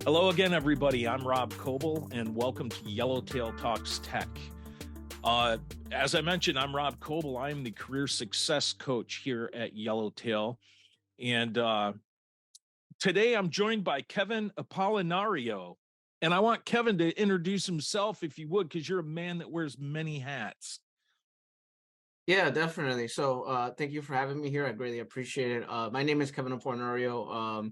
Hello again, everybody. I'm Rob Coble, and welcome to Yellowtail Talks Tech. As I mentioned, I'm Rob Coble. I'm the career success coach here at Yellowtail. And today I'm joined by Kevin Apolinario. And I want Kevin to introduce himself, if you would, because you're a man that wears many hats. Yeah, definitely. So thank you for having me here. I greatly appreciate it. My name is Kevin Apolinario.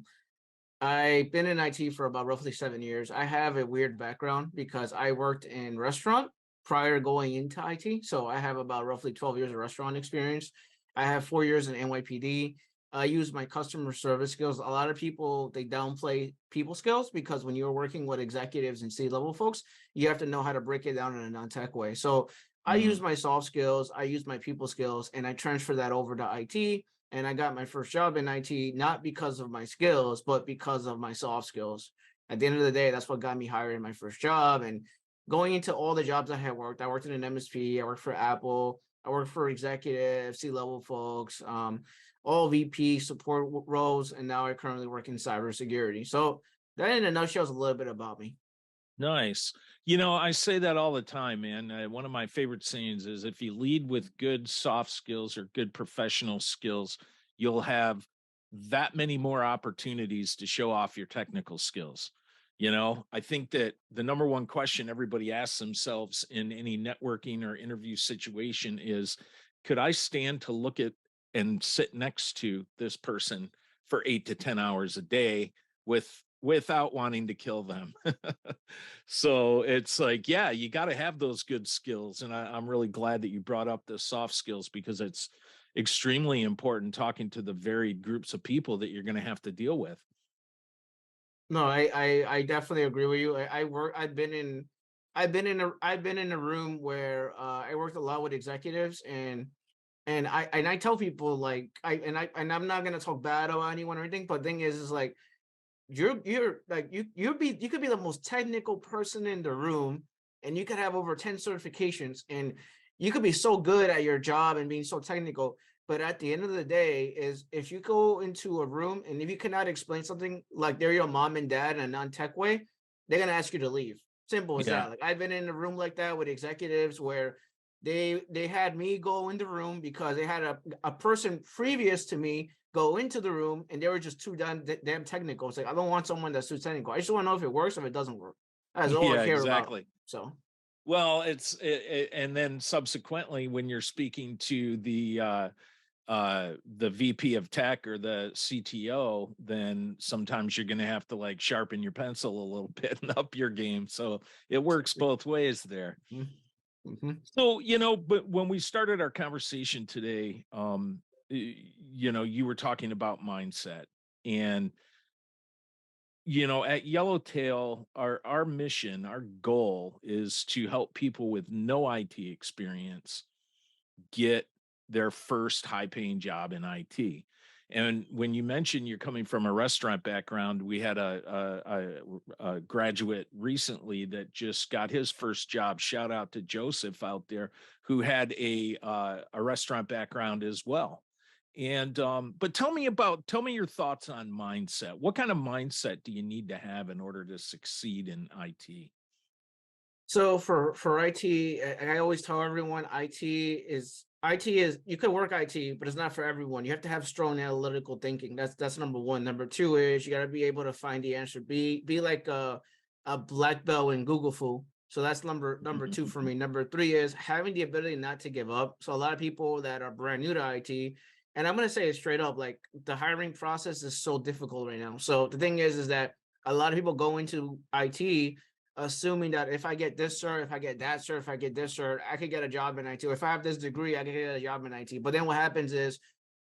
I've been in IT for about roughly 7 years. I have a weird background because I worked in restaurant prior to going into IT. So I have about roughly 12 years of restaurant experience. I have 4 years in NYPD. I use my customer service skills. A lot of people, they downplay people skills because when you're working with executives and C-level folks, you have to know how to break it down in a non-tech way. So I use Mm. my soft skills, I use my people skills, and I transfer that over to IT. And I got my first job in IT not because of my skills, but because of my soft skills. At the end of the day, that's what got me hired in my first job. And going into all the jobs I worked in an MSP, I worked for Apple, I worked for executives, C-level folks, all VP support roles, and now I currently work in cybersecurity. So that in a nutshell is a little bit about me. Nice. You know, I say that all the time, man. One of my favorite sayings is if you lead with good soft skills or good professional skills, you'll have that many more opportunities to show off your technical skills. You know, I think that the number one question everybody asks themselves in any networking or interview situation is, could I stand to look at and sit next to this person for 8 to 10 hours a day without wanting to kill them? So it's like, yeah, you got to have those good skills. And I'm really glad that you brought up the soft skills because it's extremely important talking to the varied groups of people that you're going to have to deal with. No, I definitely agree with you. I've been in a room where I worked a lot with executives and I tell people like I'm not gonna talk bad about anyone or anything, but the thing is like you're like you could be the most technical person in the room and you could have over 10 certifications and you could be so good at your job and being so technical, but at the end of the day is if you go into a room and if you cannot explain something like they're your mom and dad in a non-tech way, they're gonna ask you to leave. Simple as Yeah. that. Like I've been in a room like that with executives where they had me go in the room because they had a person previous to me go into the room and they were just too damn technical. It's like I don't want someone that's too technical. I just want to know if it works, if it doesn't work. That's all I Yeah, care about. exactly. So Well, and then subsequently, when you're speaking to the VP of tech or the CTO, then sometimes you're going to have to like sharpen your pencil a little bit and up your game. So it works both ways there. mm-hmm. So, you know, but when we started our conversation today, you know, you were talking about mindset. And, you know, at Yellowtail, our mission, our goal is to help people with no IT experience get their first high paying job in IT. And when you mentioned you're coming from a restaurant background, we had a graduate recently that just got his first job. Shout out to Joseph out there who had a restaurant background as well. And but tell me your thoughts on mindset. What kind of mindset do you need to have in order to succeed in IT? So for IT, I always tell everyone IT is you can work IT, but it's not for everyone. You have to have strong analytical thinking. That's number one. Number two is you got to be able to find the answer. Be like a black belt in Google Fu. So that's number two for me. Number three is having the ability not to give up. So a lot of people that are brand new to IT, and I'm gonna say it straight up, like the hiring process is so difficult right now. So the thing is that a lot of people go into IT assuming that if I get this cert, if I get that cert, if I get this cert, I could get a job in IT. If I have this degree, I could get a job in IT. But then what happens is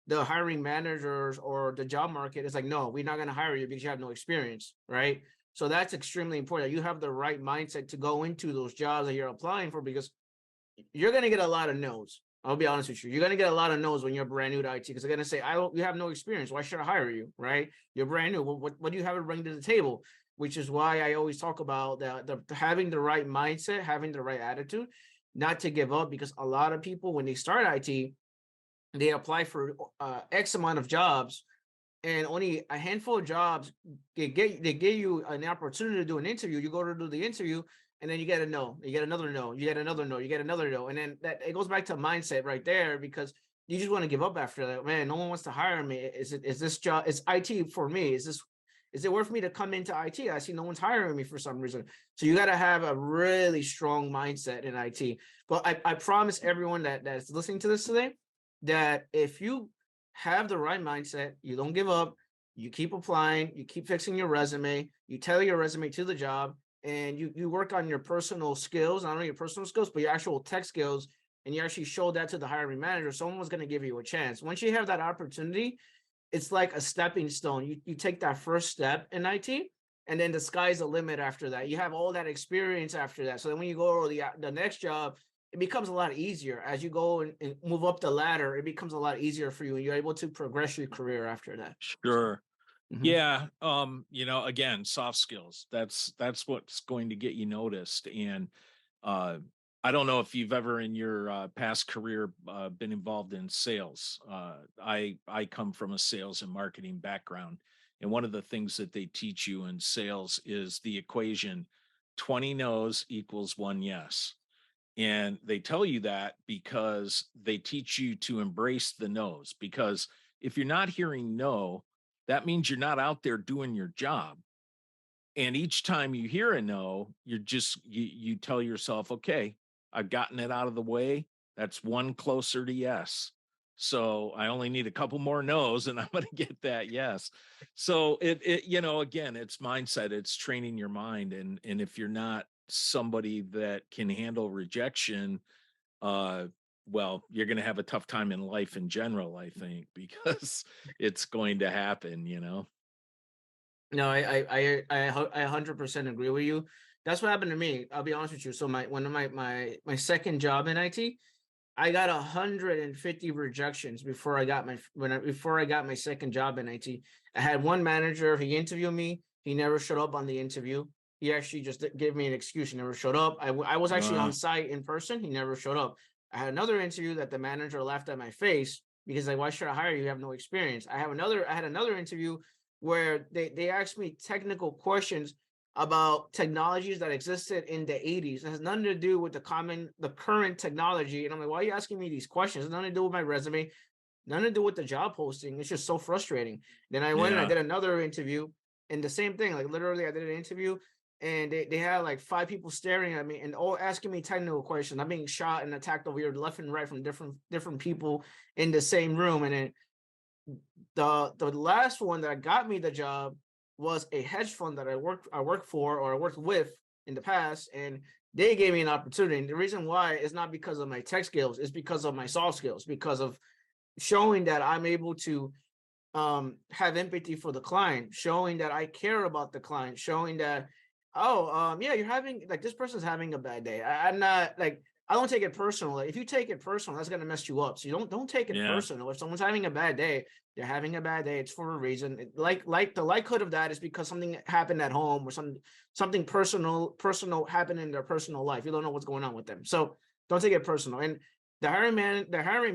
the hiring managers or the job market is like, no, we're not going to hire you because you have no experience, right? So that's extremely important. You have the right mindset to go into those jobs that you're applying for because you're going to get a lot of no's. I'll be honest with you. You're going to get a lot of no's when you're brand new to IT because they're going to say, you have no experience. Why should I hire you? Right? You're brand new. What do you have to bring to the table? Which is why I always talk about the having the right mindset, having the right attitude, not to give up because a lot of people, when they start IT, they apply for X amount of jobs and only a handful of jobs they give you an opportunity to do an interview. You go to do the interview, and then you get a no, you get another no, you get another no, you get another no, and then that it goes back to mindset right there, because you just want to give up after that. Man, no one wants to hire me. Is this job? Is IT for me? Is it worth me to come into IT? I see no one's hiring me for some reason. So you got to have a really strong mindset in IT. But I promise everyone that's listening to this today that if you have the right mindset, you don't give up, you keep applying, you keep fixing your resume, you tailor your resume to the job, and you work on your personal skills, not only your personal skills, but your actual tech skills, and you actually show that to the hiring manager, someone's going to give you a chance. Once you have that opportunity, it's like a stepping stone. You take that first step in IT, and then the sky's the limit after that. You have all that experience after that. So then when you go to the next job, it becomes a lot easier as you go and move up the ladder. It becomes a lot easier for you, and you're able to progress your career after that. So, Sure. mhm. Yeah, again, soft skills. That's what's going to get you noticed. And uh, I don't know if you've ever in your past career been involved in sales. I come from a sales and marketing background, and one of the things that they teach you in sales is the equation: 20 no's equals one yes. And they tell you that because they teach you to embrace the no's. Because if you're not hearing no, that means you're not out there doing your job. And each time you hear a no, you tell yourself, okay, I've gotten it out of the way. That's one closer to yes. So I only need a couple more no's and I'm going to get that yes. So again, it's mindset, it's training your mind. And if you're not somebody that can handle rejection, uh, well, you're going to have a tough time in life in general, I think, because it's going to happen. No, I 100% agree with you. That's what happened to me. I'll be honest with you. So my one of my second job in IT, I got 150 rejections before I got before I got my second job in IT. I had one manager, he interviewed me, he never showed up on the interview. He actually just gave me an excuse. He never showed up. I was actually on Uh, site in person. He never showed up. I had another interview that the manager laughed at my face because like, why should I hire you? You have no experience. I had another interview where they asked me technical questions about technologies that existed in the 80s. It has nothing to do with the current technology. And I'm like, why are you asking me these questions? It's nothing to do with my resume, nothing to do with the job posting. It's just so frustrating. Then I went and I yeah. did another interview, and the same thing. Like literally, I did an interview, and they had like five people staring at me and all asking me technical questions. I'm being shot and attacked over here left and right from different people in the same room. And then the last one that got me the job was a hedge fund that I worked for, or I worked with in the past, and they gave me an opportunity. And the reason why is not because of my tech skills, it's because of my soft skills, because of showing that I'm able to have empathy for the client, showing that I care about the client, showing that, oh, yeah, you're having like this person's having a bad day. I'm not like, I don't take it personal. Like, if you take it personal, that's gonna mess you up. So you don't take it Yeah. personal. If someone's having a bad day, they're having a bad day. It's for a reason. Like the likelihood of that is because something happened at home, or something personal happened in their personal life. You don't know what's going on with them. So don't take it personal. And the hiring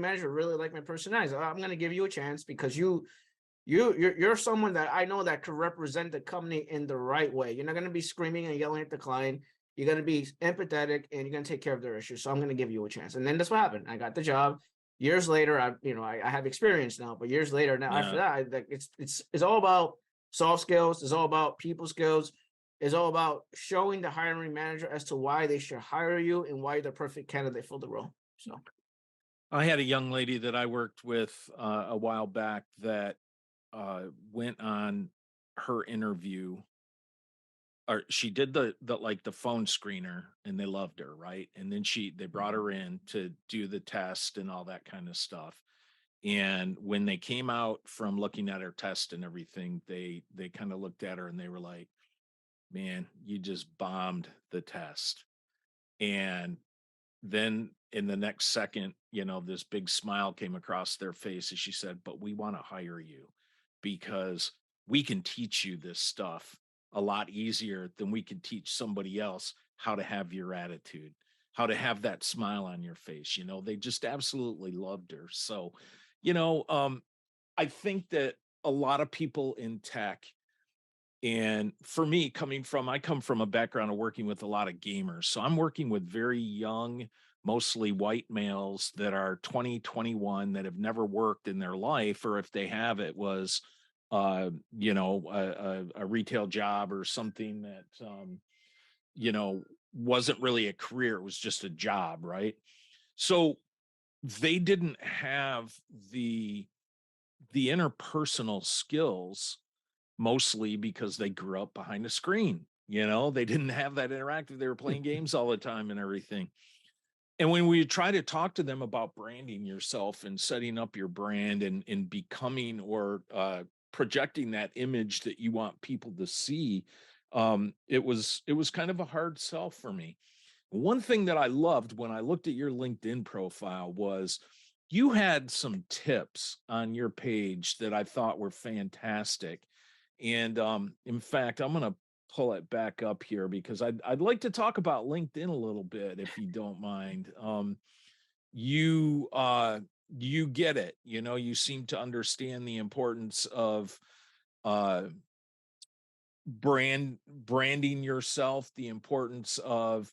manager really liked my personality. So I'm gonna give you a chance because you're someone that I know that could represent the company in the right way. You're not going to be screaming and yelling at the client. You're going to be empathetic and you're going to take care of their issues. So I'm going to give you a chance. And then that's what happened. I got the job. Years later, I have experience now, but years later now after Yeah. that, it's all about soft skills. It's all about people skills. It's all about showing the hiring manager as to why they should hire you and why you're the perfect candidate for the role. So I had a young lady that I worked with a while back that went on her interview, or she did the like the phone screener, and they loved her, right? And then they brought her in to do the test and all that kind of stuff. And when they came out from looking at her test and everything, they kind of looked at her and they were like, "Man, you just bombed the test." And then in the next second, this big smile came across their face as she said, "But we want to hire you because we can teach you this stuff a lot easier than we can teach somebody else how to have your attitude, how to have that smile on your face." They just absolutely loved her. So, you know, um, I think that a lot of people in tech, and for me, I come from a background of working with a lot of gamers. So I'm working with very young, mostly white males that are 20, 21 that have never worked in their life, or if they have, it was a retail job or something that you know, wasn't really a career, it was just a job, right? So they didn't have the interpersonal skills, mostly because they grew up behind a screen. They didn't have that interactive. They were playing games all the time and everything. And when we try to talk to them about branding yourself and setting up your brand and becoming or projecting that image that you want people to see, it was kind of a hard sell for me. One thing that I loved when I looked at your LinkedIn profile was you had some tips on your page that I thought were fantastic. And in fact, I'm going to pull it back up here because I'd like to talk about LinkedIn a little bit if you don't mind. You you get it, you seem to understand the importance of uh branding yourself, the importance of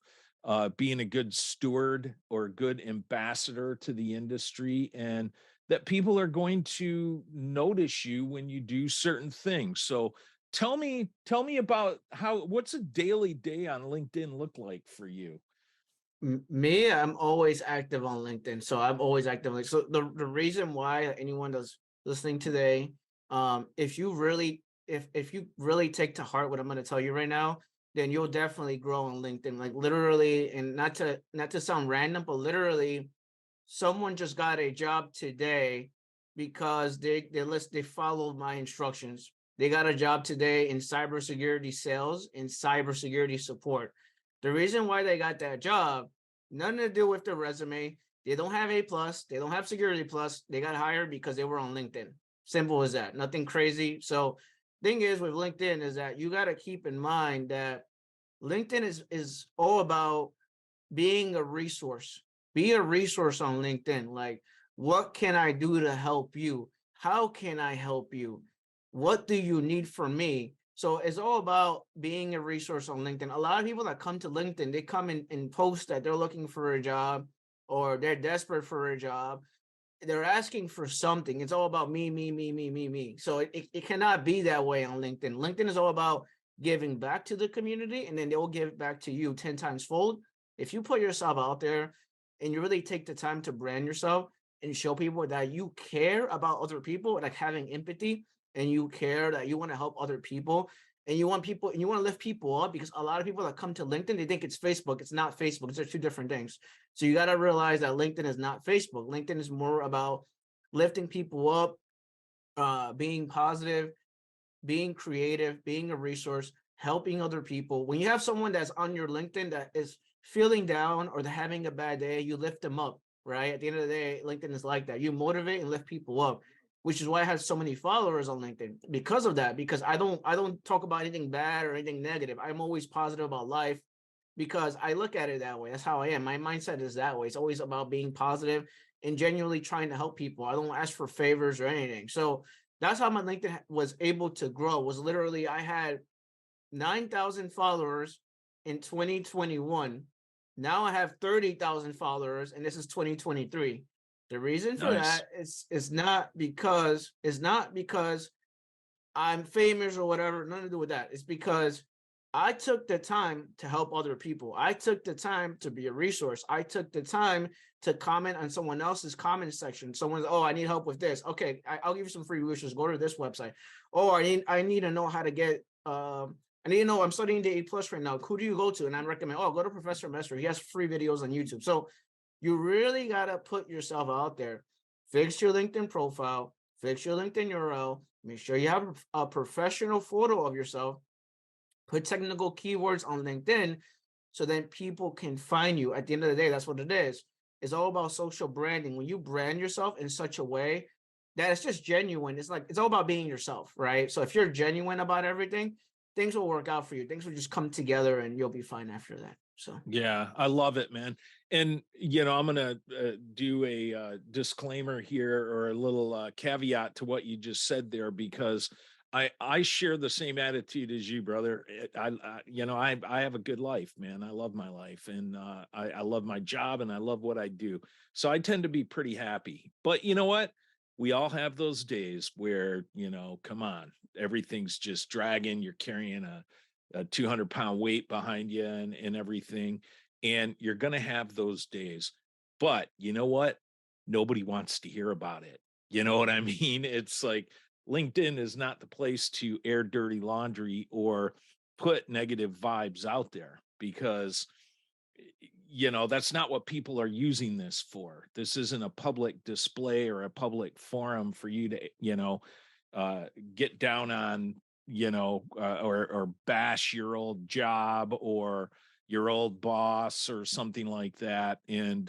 being a good steward or a good ambassador to the industry, and that people are going to notice you when you do certain things. So tell me about what's a daily day on LinkedIn look like for you? Me, I'm always active on LinkedIn, so I'm always active. So the reason why anyone that's listening today, if you really take to heart what I'm going to tell you right now, then you'll definitely grow on LinkedIn. Like literally, and not to sound random, but literally, someone just got a job today because they followed my instructions. They got a job today in cybersecurity sales and cybersecurity support. The reason why they got that job, nothing to do with their resume. They don't have A plus, they don't have security plus. They got hired because they were on LinkedIn. Simple as that. Nothing crazy. So thing is with LinkedIn is that you got to keep in mind that LinkedIn is all about being a resource. Be a resource on LinkedIn. Like, what can I do to help you? How can I help you? What do you need from me? So it's all about being a resource on LinkedIn. A lot of people that come to LinkedIn, they come in and post that they're looking for a job or they're desperate for a job. They're asking for something. It's all about me, me, me, me, me, me. So it cannot be that way on LinkedIn. LinkedIn is all about giving back to the community, and then they'll give back to you 10 times fold. If you put yourself out there and you really take the time to brand yourself and show people that you care about other people, like having empathy, and you care that you want to help other people, and you want people and you want to lift people up, because a lot of people that come to LinkedIn, they think it's Facebook. It's not Facebook. They're two different things. So you got to realize that LinkedIn is not Facebook. LinkedIn is more about lifting people up, being positive, being creative, being a resource, helping other people. When you have someone that's on your LinkedIn that is feeling down or they're having a bad day, you lift them up, right? At the end of the day, LinkedIn is like that. You motivate and lift people up, which is why I have so many followers on LinkedIn because of that. Because I don't talk about anything bad or anything negative. I'm always positive about life because I look at it that way. That's how I am. My mindset is that way. It's always about being positive and genuinely trying to help people. I don't ask for favors or anything. So that's how my LinkedIn was able to grow. Was literally I had 9,000 followers in 2021. Now I have 30,000 followers, and this is 2023. The reason for Nice. that is not because I'm famous or whatever. Nothing to do with that. It's because I took the time to help other people. I took the time to be a resource. I took the time to comment on someone else's comment section. Someone's, oh, I need help with this. Okay, I'll give you some free resources. Go to this website. Oh, I need to know how to get. I need to know. I'm studying the A plus right now. Who do you go to? And I recommend. Oh, go to Professor Messer. He has free videos on YouTube. So you really gotta put yourself out there. Fix your LinkedIn profile. Fix your LinkedIn URL. Make sure you have a professional photo of yourself. Put technical keywords on LinkedIn so then people can find you. At the end of the day, that's what it is. It's all about social branding. When you brand yourself in such a way that it's just genuine, it's like it's all about being yourself, right? So if you're genuine about everything, things will work out for you. Things will just come together and you'll be fine after that. So Yeah, I love it, man. And I'm going to do a disclaimer here, or a little caveat to what you just said there, because I share the same attitude as you, brother. I have a good life, man. I love my life, and I love my job, and I love what I do. So I tend to be pretty happy. But you know what? We all have those days where, come on, everything's just dragging. You're carrying a 200-pound weight behind you, and everything. And you're going to have those days. But you know what? Nobody wants to hear about it. You know what I mean? It's like LinkedIn is not the place to air dirty laundry or put negative vibes out there, because that's not what people are using this for. This isn't a public display or a public forum for you to get down on, or bash your old job or your old boss or something like that. And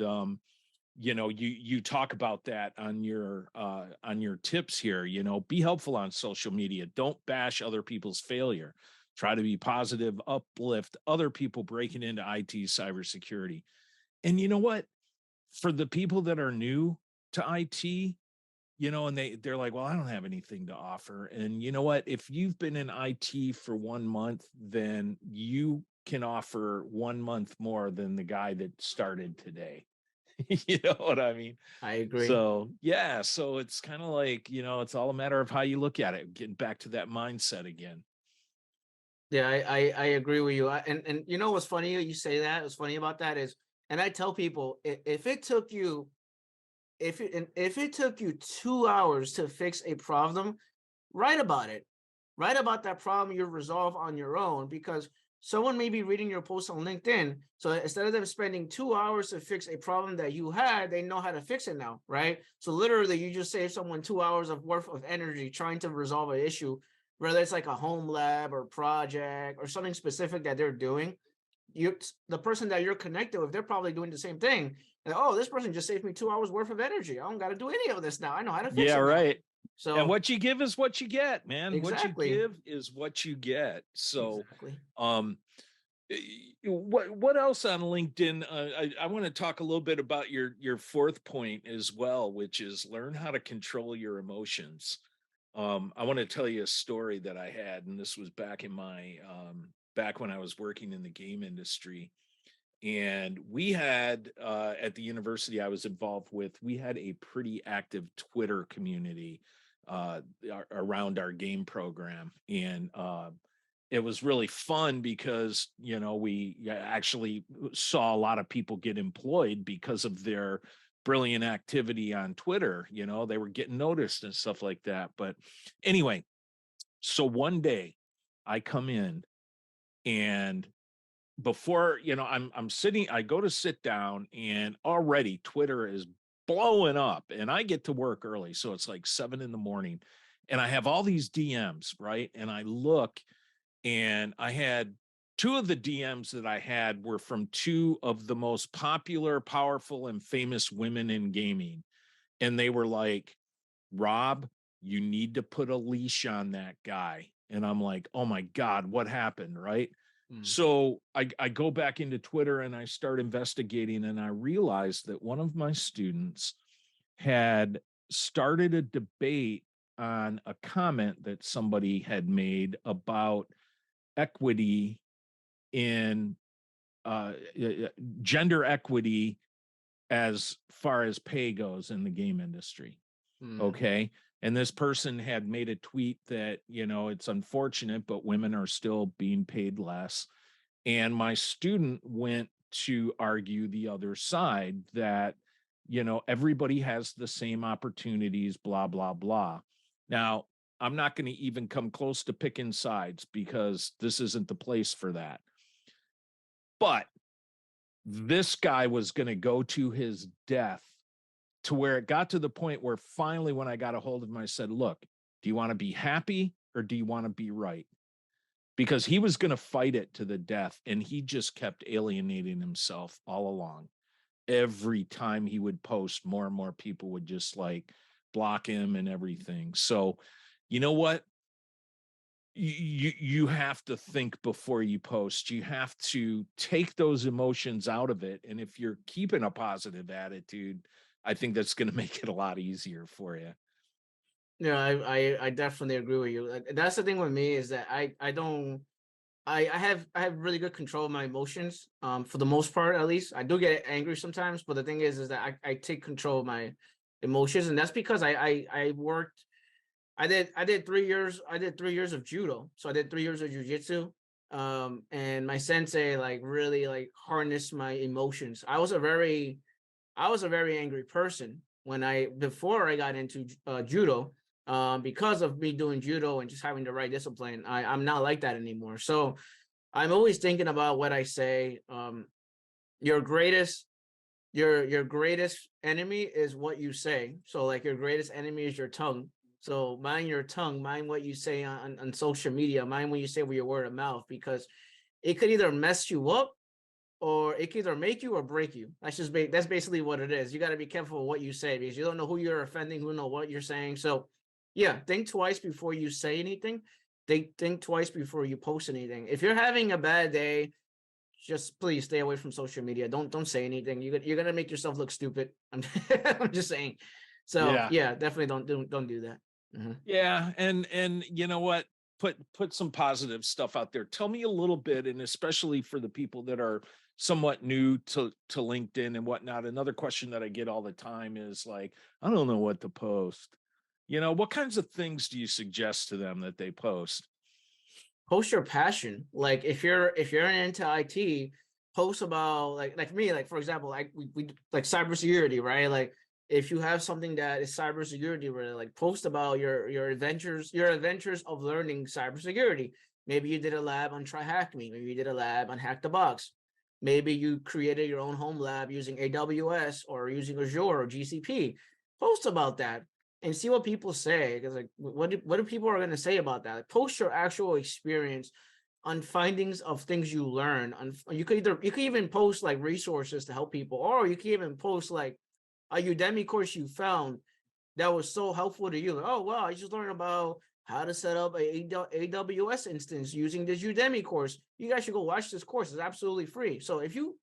you talk about that on your tips here. Be helpful on social media. Don't bash other people's failure. Try to be positive, uplift other people breaking into IT cybersecurity. And you know what? For the people that are new to IT, and they're like, well, I don't have anything to offer. And you know what? If you've been in IT for 1 month, then you can offer 1 month more than the guy that started today. You know what I mean? I agree. So yeah, so it's kind of like, it's all a matter of how you look at it, getting back to that mindset again. Yeah, I agree with you. And you know what's funny? You say that. What's funny about that is, and I tell people, if it took you, if it took you 2 hours to fix a problem, write about it. Write about that problem you resolve on your own, because someone may be reading your post on LinkedIn. So instead of them spending 2 hours to fix a problem that you had, they know how to fix it now, right? So literally, you just save someone 2 hours of worth of energy trying to resolve an issue, whether it's like a home lab or project or something specific that they're doing. The person that you're connected with, they're probably doing the same thing. And oh, this person just saved me 2 hours worth of energy. I don't got to do any of this now. I know how to fix Yeah, it now. right. And So what you give is what you get, man. What you exactly, give is what you get. So, exactly. um, what else on LinkedIn? I want to talk a little bit about your fourth point as well, which is learn how to control your emotions. I want to tell you a story that I had, and this was back in my back when I was working in the game industry. And we had at the university I was involved with, we had a pretty active Twitter community around our game program. And it was really fun because we actually saw a lot of people get employed because of their brilliant activity on Twitter. They were getting noticed and stuff like that. But anyway, so one day I come in, and before I'm sitting, I go to sit down, and already Twitter is blowing up, and I get to work early, so it's like 7 in the morning, and I have all these DMs, right? And I look, and I had two of the DMs that I had were from two of the most popular, powerful, and famous women in gaming. And they were like, Rob, you need to put a leash on that guy. And I'm like, oh my God, what happened? Right. Mm. So I go back into Twitter and I start investigating, and I realized that one of my students had started a debate on a comment that somebody had made about equity in uh, gender equity as far as pay goes in the game industry. Mm. Okay. And this person had made a tweet that, it's unfortunate, but women are still being paid less. And my student went to argue the other side that, everybody has the same opportunities, blah, blah, blah. Now, I'm not going to even come close to picking sides because this isn't the place for that. But this guy was going to go to his death, to where it got to the point where finally, when I got a hold of him, I said, look, do you want to be happy or do you want to be right? Because he was going to fight it to the death. And he just kept alienating himself all along. Every time he would post, more and more people would just like block him and everything. So, you know what? you have to think before you post. You have to take those emotions out of it, and if you're keeping a positive attitude, I think that's going to make it a lot easier for you. Yeah, I definitely agree with you. That's the thing with me is that I don't I have really good control of my emotions. For the most part, at least I do get angry sometimes, but the thing is that I take control of my emotions, and that's because I worked. I did 3 years of judo, so I did 3 years of jujitsu. And my sensei like really like harnessed my emotions. I was a very angry person when I before I got into judo. Because of me doing judo and just having the right discipline, I'm not like that anymore. So I'm always thinking about what I say. Your greatest your greatest enemy is what you say. So like your greatest enemy is your tongue. So mind your tongue, mind what you say on social media, mind what you say with your word of mouth, because it could either mess you up or it can either make you or break you. That's basically what it is. You got to be careful of what you say because you don't know who you're offending, who know what you're saying. So yeah, think twice before you say anything. Think twice before you post anything. If you're having a bad day, just please stay away from social media. Don't say anything. You're gonna make yourself look stupid. I'm just saying. So Yeah. yeah, definitely don't do that. Mhm. Yeah, and you know what? Put some positive stuff out there. Tell me a little bit, and especially for the people that are somewhat new to LinkedIn and whatnot. Another question that I get all the time is like, I don't know what to post. What kinds of things do you suggest to them that they post? Post your passion. Like if you're into IT, post about like me, like for example, like we like cybersecurity, right? Like if you have something that is cybersecurity related, like post about your adventures of learning cybersecurity. Maybe you did a lab on Try Hack Me, maybe you did a lab on Hack the Box. Maybe you created your own home lab using AWS or using Azure or GCP. Post about that and see what people say. Because like, what do people are going to say about that? Like, post your actual experience on findings of things you learn. On you could even post like resources to help people, or you can even post like a Udemy course you found that was so helpful to you. Like, oh wow, I just learned about how to set up a AWS instance using this Udemy course. You guys should go watch this course. It's absolutely free. So if you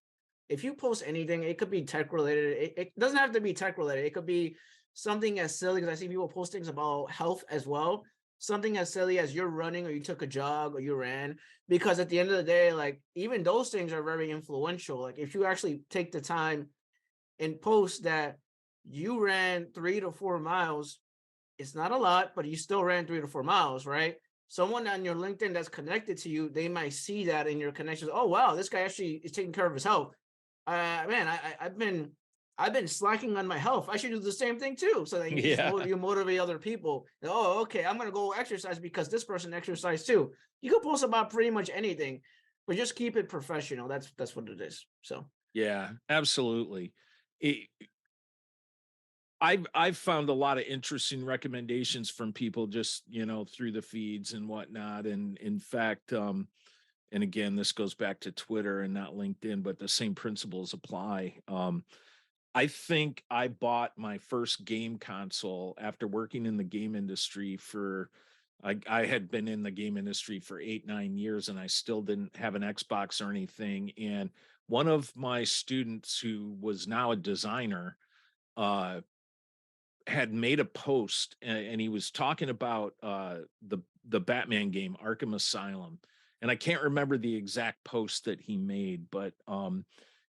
post anything, it could be tech related. It doesn't have to be tech related. It could be something as silly because I see people post things about health as well. Something as silly as you're running or you took a jog or you ran. Because at the end of the day, like even those things are very influential. Like if you actually take the time and post that you ran 3 to 4 miles, it's not a lot, but you still ran 3 to 4 miles, right? Someone on your LinkedIn that's connected to you, they might see that in your connections. Oh wow, this guy actually is taking care of his health. Man, I've been slacking on my health. I should do the same thing too. So then Yeah. you motivate other people. Oh, okay, I'm gonna go exercise because this person exercised too. You can post about pretty much anything, but just keep it professional. That's what it is. So Yeah, absolutely. It, I've found a lot of interesting recommendations from people just through the feeds and whatnot. And in fact, and again, this goes back to Twitter and not LinkedIn, but the same principles apply. I think I bought my first game console after working in the game industry for. I had been in the game industry for 8, 9 years, and I still didn't have an Xbox or anything. And one of my students, who was now a designer, uh, had made a post, and he was talking about the Batman game Arkham Asylum, and I can't remember the exact post that he made, but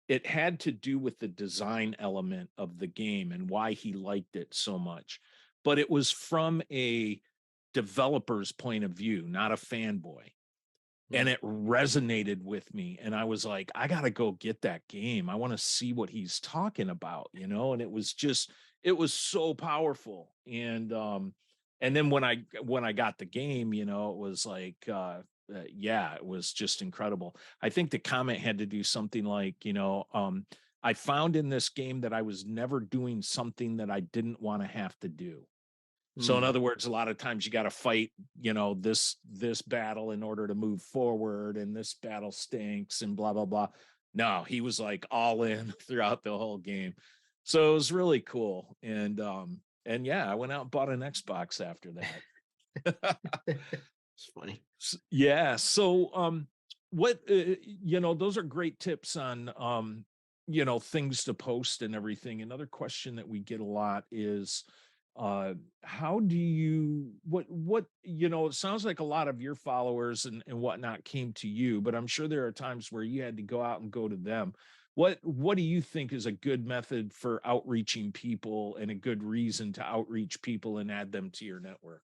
it had to do with the design element of the game and why he liked it so much. But it was from a developer's point of view, not a fanboy. And mm. it resonated with me. And I was like, I got to go get that game. I want to see what he's talking about. And it was so powerful. And then when I got the game, it was like, yeah, it was just incredible. I think the comment had to do something like, I found in this game that I was never doing something that I didn't want to have to do. So in Mm. other words, a lot of times you got to fight, this battle in order to move forward, and this battle stinks and blah blah blah. No, he was like all in throughout the whole game. So it was really cool. And yeah, I went out and bought an Xbox after that. It's funny. Yeah. So, what those are great tips on things to post and everything. Another question that we get a lot is, how do you it sounds like a lot of your followers and whatnot came to you, but I'm sure there are times where you had to go out and go to them. What do you think is a good method for outreaching people and a good reason to outreach people and add them to your network?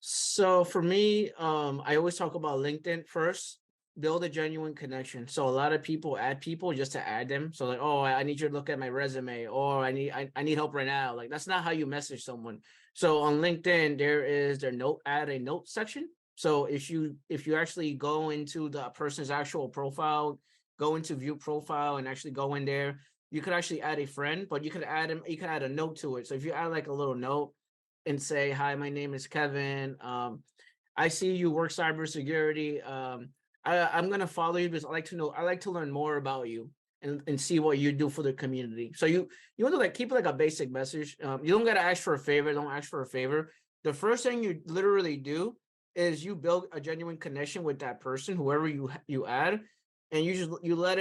So for me, I always talk about LinkedIn first. Build a genuine connection. So a lot of people add people just to add them. So like, oh, I need you to look at my resume, or I need help right now. Like that's not how you message someone. So on LinkedIn, there is their note add a note section. So if you actually go into the person's actual profile, go into view profile and actually go in there, you could actually add a friend, but you could add a note to it. So if you add like a little note and say, "Hi, my name is Kevin. I see you work cybersecurity. I'm gonna follow you because I like to learn more about you and see what you do for the community." So you want to like keep it like a basic message. You don't gotta ask for a favor. Don't ask for a favor. The first thing you literally do is you build a genuine connection with that person, whoever you add, and you let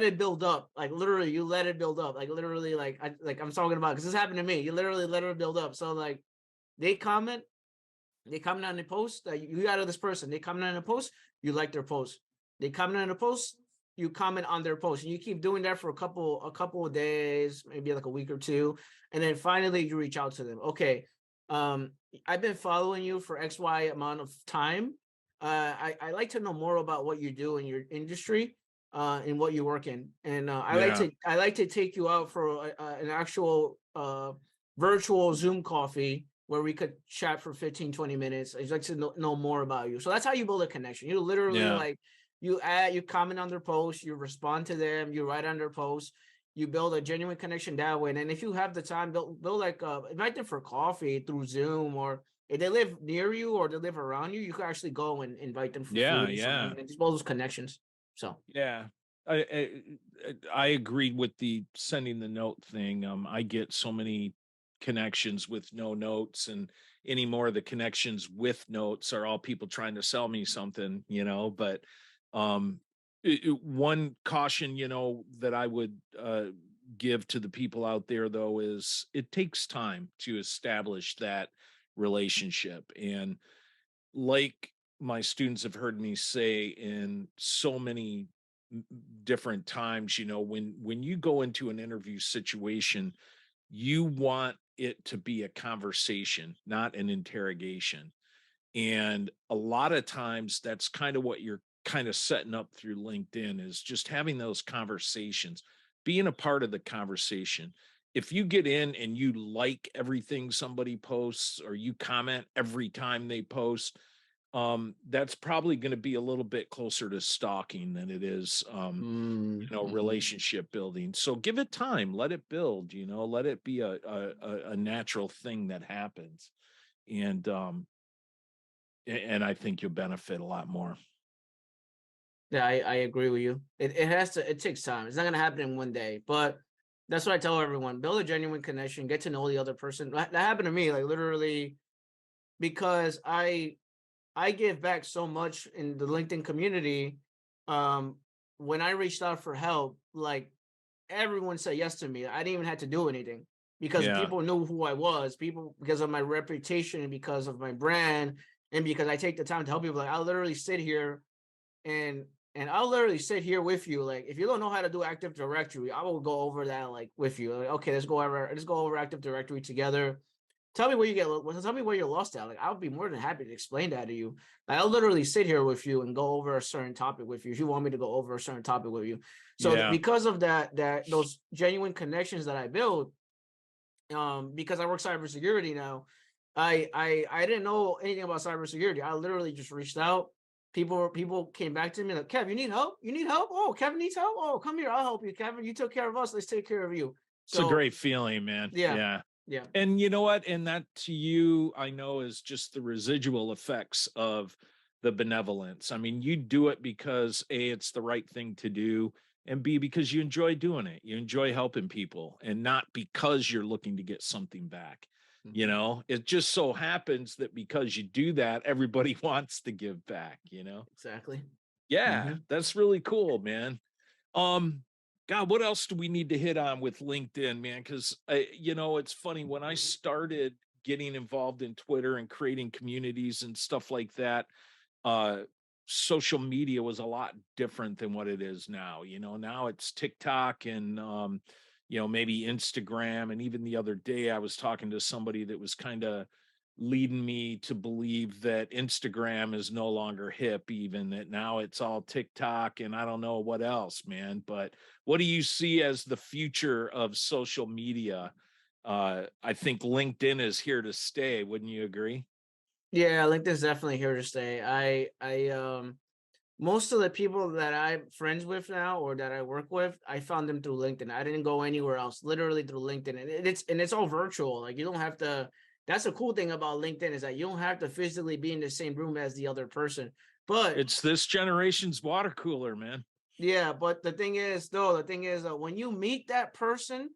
it build up. Like literally, you let it build up. Like literally, like I'm talking about because this happened to me. You literally let it build up. So like they comment, they comment on the post that you got this person. They comment on the post, you like their post. They comment on the post, you comment on their post, and you keep doing that for a couple of days, maybe like a week or two, and then finally you reach out to them. Okay, um, I've been following you for X Y amount of time. I like to know more about what you do in your industry, and what you work in, and Yeah. I like to take you out for an actual virtual Zoom coffee where we could chat for 15, 20 minutes. I'd like to know more about you. So that's how you build a connection. You literally Yeah. like you comment on their post, you respond to them, you write on their post, you build a genuine connection that way. And then if you have the time, build like invite them for coffee through Zoom, or if they live near you or they live around you, you can actually go and invite them for Yeah. food or Yeah. something and just build those connections. So Yeah. I agreed with the sending the note thing. I get so many connections with no notes, and anymore the connections with notes are all people trying to sell me something, but um one caution, that I would give to the people out there though is it takes time to establish that relationship. And like my students have heard me say in so many different times, when you go into an interview situation, you want it to be a conversation, not an interrogation. And a lot of times that's kind of what you're kind of setting up through LinkedIn, is just having those conversations, being a part of the conversation. If you get in and you like everything somebody posts, or you comment every time they post, that's probably going to be a little bit closer to stalking than it is, mm-hmm. relationship building. So give it time, let it build, let it be a natural thing that happens. And and I think you'll benefit a lot more. Yeah, I agree with you. It takes time. It's not gonna happen in one day, but that's what I tell everyone. Build a genuine connection, get to know the other person. That happened to me, like literally, because I give back so much in the LinkedIn community. Um, when I reached out for help, like everyone said yes to me. I didn't even have to do anything because Yeah. people knew who I was, people because of my reputation, because of my brand, and because I take the time to help people. Like I'll literally sit here and I'll literally sit here with you. Like, if you don't know how to do Active Directory, I will go over that like with you. Like, okay, let's go over Active Directory together. Tell me where you tell me where you're lost at. Like, I'll be more than happy to explain that to you. Like, I'll literally sit here with you and go over a certain topic with you if you want me to go over a certain topic with you. So Yeah. because of that those genuine connections that I build, because I work cybersecurity now, I didn't know anything about cybersecurity. I literally just reached out. People came back to me like, Kev, you need help? You need help? Oh, Kevin needs help. Oh, come here, I'll help you, Kevin. You took care of us. Let's take care of you. It's a So great feeling, man. yeah, Yeah. yeah. And you know what? And that to you, I know, is just the residual effects of the benevolence. I mean, you do it because A, it's the right thing to do, and B, because you enjoy doing it. You enjoy helping people, and not because you're looking to get something back. Mhm. It just so happens that because you do that, everybody wants to give back. Exactly. Yeah, Mhm. that's really cool, man. Um, God, what else do we need to hit on with LinkedIn, man? Because it's funny when I started getting involved in Twitter and creating communities and stuff like that. Uh, Social media was a lot different than what it is now. Now it's TikTok and maybe Instagram. And even the other day, I was talking to somebody that was kind of leading me to believe that Instagram is no longer hip, even that now it's all TikTok and I don't know what else, man. But what do you see as the future of social media? I think LinkedIn is here to stay. Wouldn't you agree? Yeah, LinkedIn's definitely here to stay. Most of the people that I'm friends with now or that I work with, I found them through LinkedIn. I didn't go anywhere else, literally through LinkedIn. And it's all virtual. Like you don't have to. That's the cool thing about LinkedIn is that you don't have to physically be in the same room as the other person. But It's this generation's water cooler, man. yeah, but the thing is when you meet that person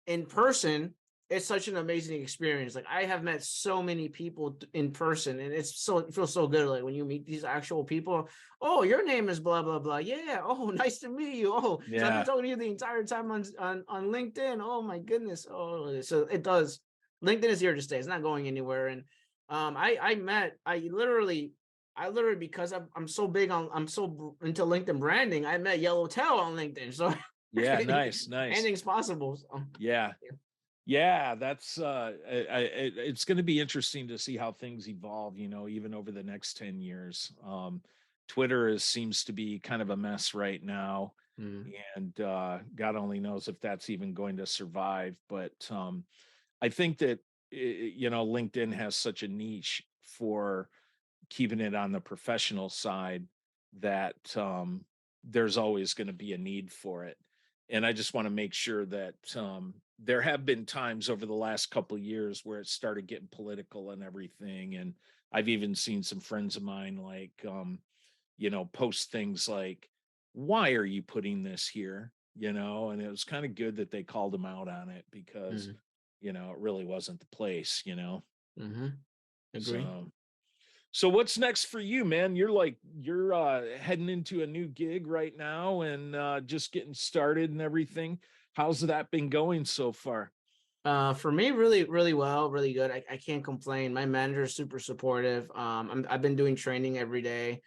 in person, it's such an amazing experience. Like I have met so many people in person, and it feels so good. Like when you meet these actual people. Oh, your name is blah blah blah. Yeah. Oh, nice to meet you. Oh, so I've been Yeah. talking to you the entire time on LinkedIn. Oh my goodness. Oh, so it does. LinkedIn is here to stay. It's not going anywhere. And I literally because I'm so big on I'm so into LinkedIn branding. I met Yellowtail on LinkedIn. So Yeah, nice, nice. anything's possible. So, Yeah. yeah. Yeah, that's it's going to be interesting to see how things evolve, even over the next 10 years. Twitter seems to be kind of a mess right now, Mhm. and God only knows if that's even going to survive, but I think that LinkedIn has such a niche for keeping it on the professional side that there's always going to be a need for it. And I just want to make sure that there have been times over the last couple of years where it started getting political and everything. And I've even seen some friends of mine like, post things like, why are you putting this here? And it was kind of good that they called them out on it because, Mhm. it really wasn't the place. Mhm. Agree. So so what's next for you, man? You're heading into a new gig right now and just getting started and everything. How's that been going so far? For me, really, really well, really good. I can't complain. My manager is super supportive. I've been doing training every day.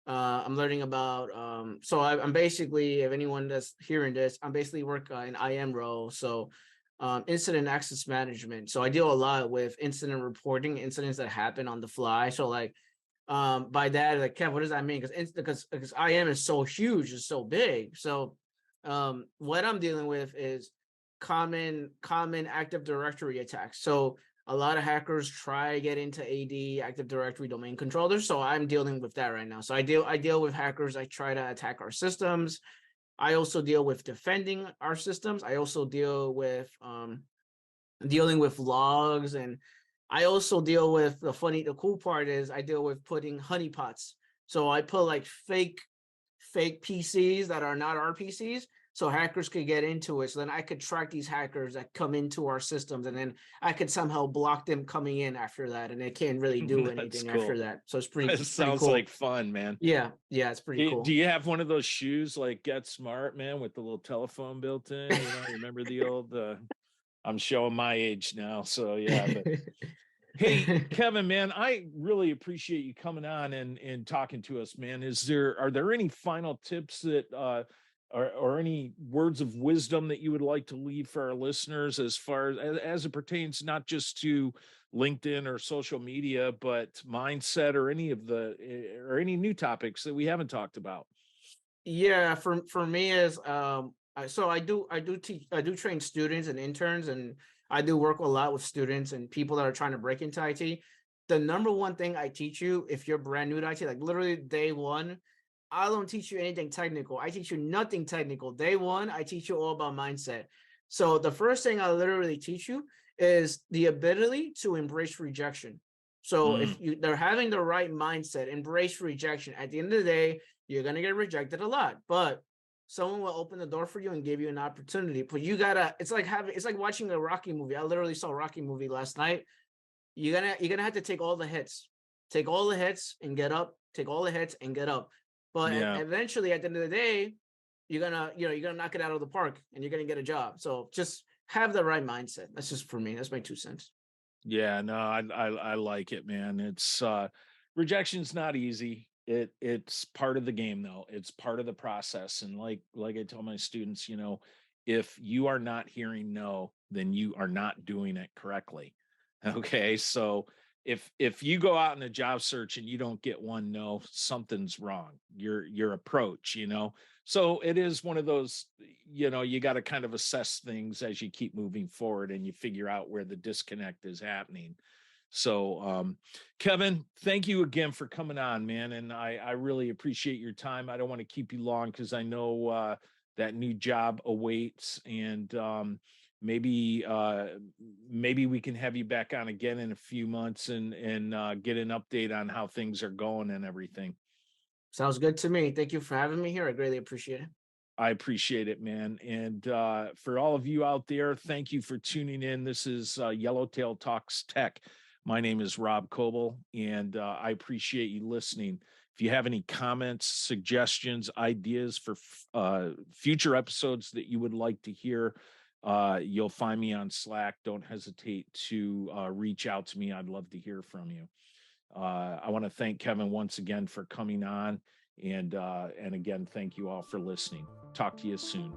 I'm learning about, so I'm basically, if anyone that's hearing this, I'm basically work in IM role. So, incident access management. So I deal a lot with incident reporting, incidents that happen on the fly. So like, by that, like, Kev, what does that mean? Because IM is so huge, it's so big. So, what I'm dealing with is common Active Directory attacks. So a lot of hackers try to get into AD, Active Directory domain controllers. So I'm dealing with that right now. So I deal with hackers. I try to attack our systems. I also deal with defending our systems. I also deal with dealing with logs, and I also deal with the cool part is I deal with putting honeypots. So I put like fake PCs that are not our PCs, so hackers could get into it. So then I could track these hackers that come into our systems, and then I could somehow block them coming in after that, and they can't really do That's anything after cool. that. So That it's pretty sounds like cool. fun, man. Yeah, yeah, it's pretty Do cool. you have one of those shoes like Get Smart, man, with the little telephone built in? You remember the old I'm showing my age now, so yeah, but hey, Kevin, man, I really appreciate you coming on and talking to us, man. Are there any final tips that or any words of wisdom that you would like to leave for our listeners as far as it pertains not just to LinkedIn or social media, but mindset or or any new topics that we haven't talked about? Yeah, for me is so I do train students and interns, and I do work a lot with students and people that are trying to break into IT. The number one thing I teach you if you're brand new to IT, like literally day one, I don't teach you anything technical. I teach you nothing technical. Day one, I teach you all about mindset. So the first thing I literally teach you is the ability to embrace rejection. So Mm, if they're having the right mindset, embrace rejection. At the end of the day, you're going to get rejected a lot, but someone will open the door for you and give you an opportunity. But you gotta, it's like watching a Rocky movie. I literally saw a Rocky movie last night. You're gonna have to take all the hits. Take all the hits and get up. Take all the hits and get up. But Yeah. eventually, at the end of the day, you're gonna knock it out of the park and you're gonna get a job. So just have the right mindset. That's just for me. That's my 2 cents. Yeah, no, I like it, man. It's rejection's not easy. It's part of the game though. It's part of the process. And like I tell my students, if you are not hearing no, then you are not doing it correctly. Okay. So if you go out in a job search and you don't get one no, something's wrong. Your approach, So it is one of those, you got to kind of assess things as you keep moving forward and you figure out where the disconnect is happening. So, Kevin, thank you again for coming on, man. And I really appreciate your time. I don't want to keep you long because I know that new job awaits. And maybe we can have you back on again in a few months and get an update on how things are going and everything. Sounds good to me. Thank you for having me here. I greatly appreciate it. I appreciate it, man. And for all of you out there, thank you for tuning in. This is Yellowtail Talks Tech. My name is Rob Coble, and I appreciate you listening. If you have any comments, suggestions, ideas for future episodes that you would like to hear, you'll find me on Slack. Don't hesitate to reach out to me. I'd love to hear from you. I want to thank Kevin once again for coming on, and again, thank you all for listening. Talk to you soon.